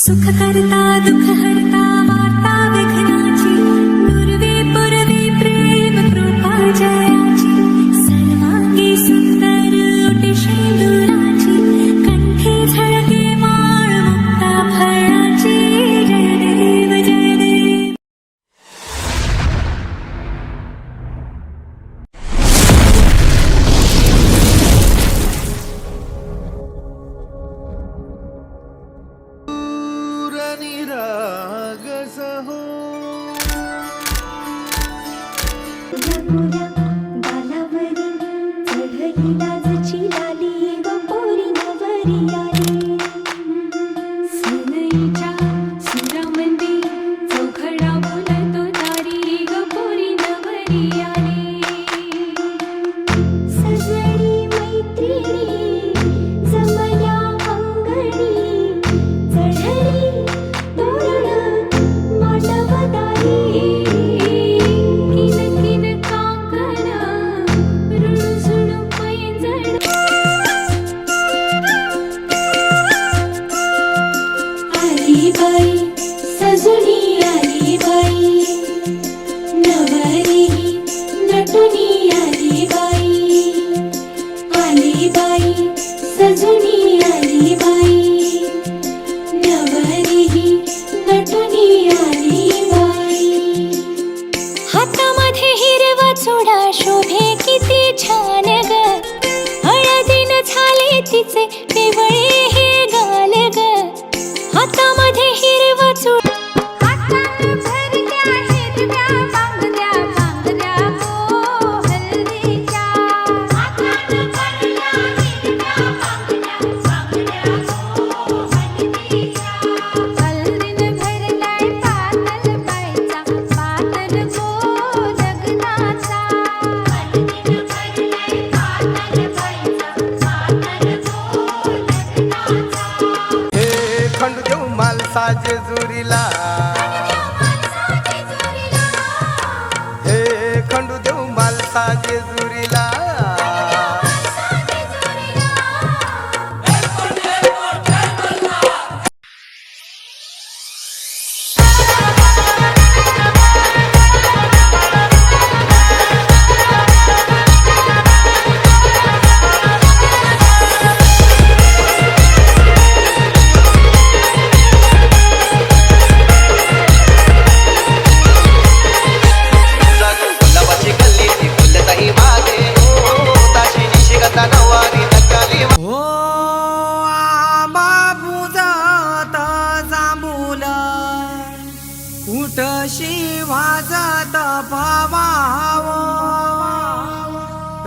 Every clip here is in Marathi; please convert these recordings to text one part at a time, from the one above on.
सुख करता दुख हरता वार्ता विघ्नाची पूर्वे पूर्वे प्रेम कृपा जयाची सर्वांगी सुंदर ओटी शेंदुराची कंठी झळके माळ मुक्ता फळाची जय देव जय देव. जमुना गालावरी चढली लाजची लाली व पोरी नवरी आली. सनईच्या सुरामंदी चौघडा बोलतो दारी ग पोरी नवरी आली. सजनी मैत्रिणी जमल्या अंगणी चढली तोरण मांडवदारी. आली बाई सजुनी आली बाई नवरी नटुनी आली बाई. आली बाई सजुनी आली बाई नवरी नटुनी आली बाई. हातामध्ये हिरवा चुडा शोभे किती छान ग. हळदीन झाले तिचे पिवळे हे गाल ग. हातामध्ये हिरवा चुडा हातानं भरल्या हिरव्या बांगड्या बांगड्या गो हल्दीच्या. हातानं भरल्या हिरव्या बांगड्या बांगड्या गो हल्दीच्या. हल्दीनं भरलाय पातळ बाईचा पातळ गो लग्नाचा. हल्दीनं भरलाय पातळ बाईचा पातळ गो लग्नाचा. हे खंड देऊ मालसा जेजुरीला, हे खंडू देऊ मालसा जेजुरीला. कुठशी वाजत भावाव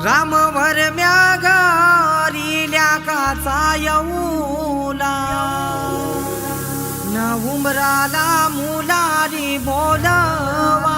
रामवर म्यागरिल्या काचा येऊला. न उमराला मुलारी बोलवा.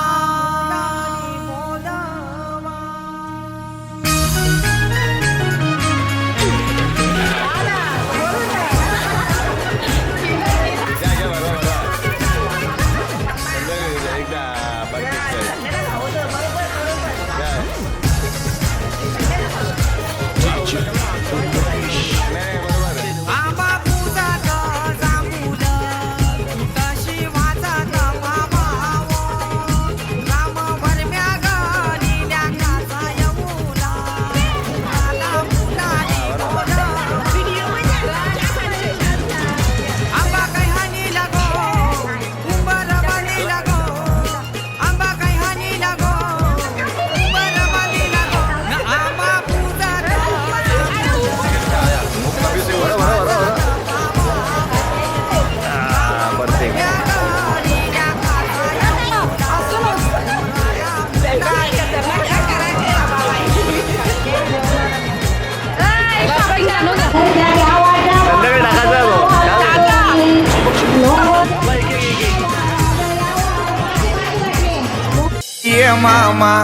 ये मामा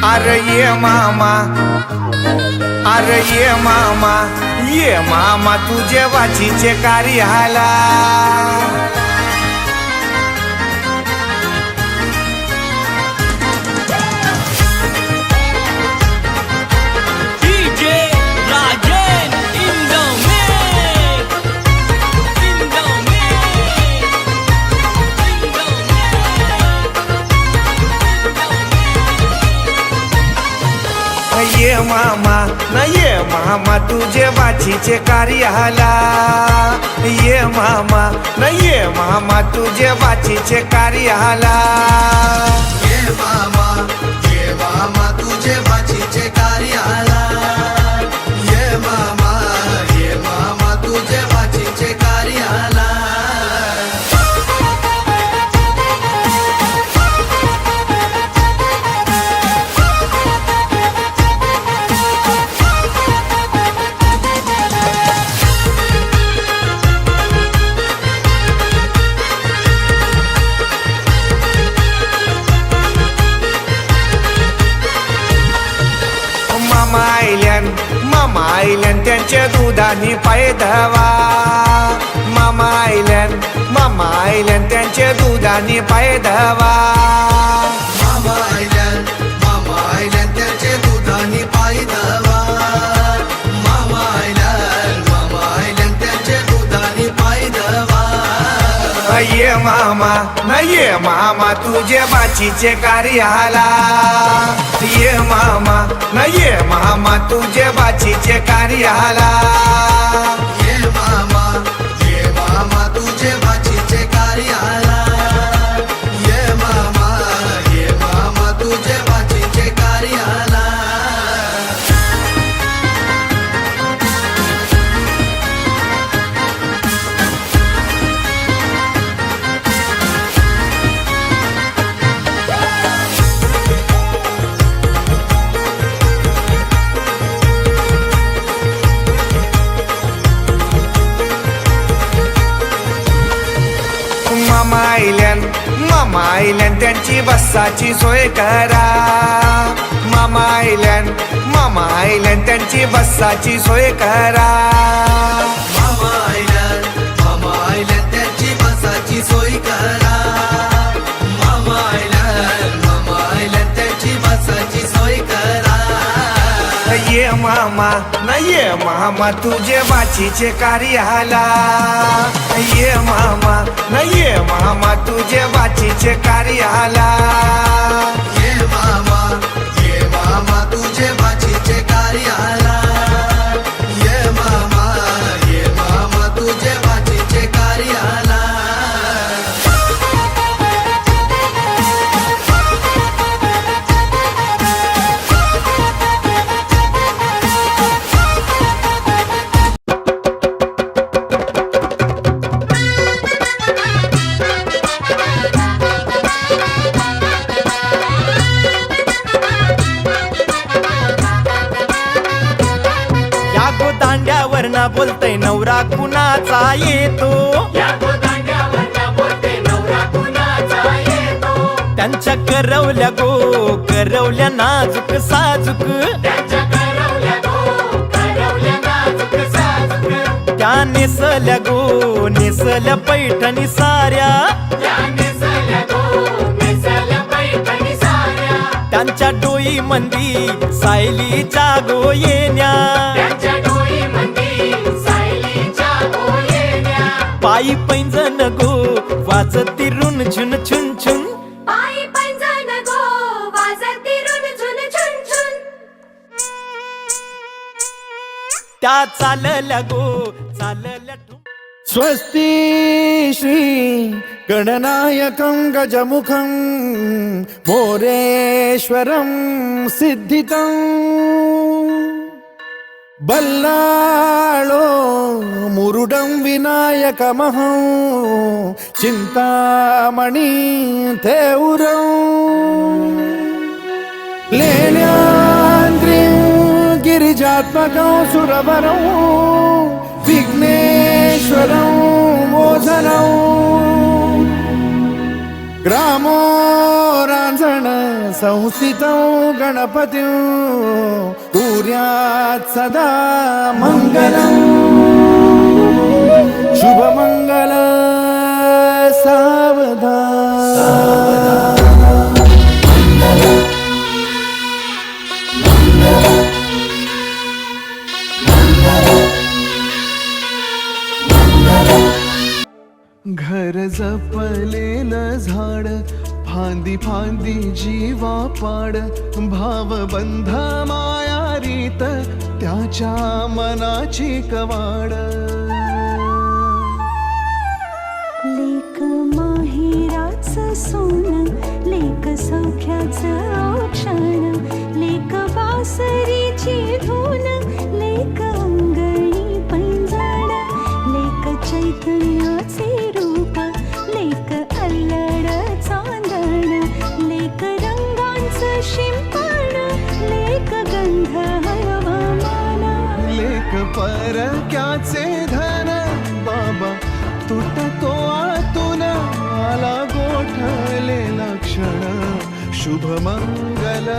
अरे ये मामा, अरे ये मामा तुझे वाचीचे कार्य हाला. DJ Rajen in the mix. मामा न ये मामा तुझे बाचीचे कार्याला ये मामा न ये मामा तुझे बाचीचे कार्याला ये मामा तुझे बाचीचे कार्याला ये मामा तुझे बाचीचे कार्याला मामा आयल्यान त्यांचे दुधानी पाय धवा मामा आयल्यान त्यांचे दुधानी पाय धवा मामा आयल्यान त्याचे दुधानी पाय धवा मामा आयल्यान त्याचे दुधानी पाय धवा ये मामा न ये मामा तुझे बाचीचे कार्याला ये मामा न ये मामा तुझे बाचीचे कार्याला ये मामा तुझे बाचीचे कार्याला ये मामा तुझे बाचीचे कार्याला मामा आयल्यान त्यांची बसाची सोय करा मामा आयल्यान त्यांची बसाची सोय करा मामा आयल्यान त्याची बसाची सोय करा मामा आयल्यान त्याची बसाची सोय करा ये मामा न ये मामा तुझे बाचीचे कार्याला ये मामा न ये मामा तुझे बाचीचे कार्याला ये मामा तुझे बाचीचे कार्याला ये मामा तुझे बाचीचे कार्याला बोलतय नवरा कुणाचा येतो त्यांच्या करवल्या नाजूक साजूक त्या नेसल्या पैठणी साऱ्या त्यांच्या डोई मंदी सायलीच्या गो येण्या पायी पैंजण गो वाजती रुन झुन छुन छुन पायी पैंजण गो वाजती रुन झुन छुन छुन त्या चालल्या ठुम स्वस्ति श्री गणनायकं गजमुखं मोरेश्वरं सिद्धितं बल्लाळो मुरुडं विनायकमहं चिन्तामणि थेउरं लेण्याद्रिं गिरिजात्मकं सुरवरं विघ्नेश्वरं मोझनं ग्रामो रांझण संस्थितं गणपतिं कुर्यात् सदा मङ्गलम् शुभमङ्गल सावधान घर जपलेलं झाड फांदी फांदी जीवा पाड भावबंध मायारी त्याच्या मनाची कवाड लेक माहेराचं सोनं लेक सौख्याचं औक्षण लेक बासरीची धून लेक अंगणी पैंजण लेक चैतन्याचे रूप लेक अल्लड चांदण लेक रंगांचं शिंपण लेक गंध हवामान लेक परक्याचे धन बाबा तुटतो आतून आला गोठलेला क्षण शुभमंगल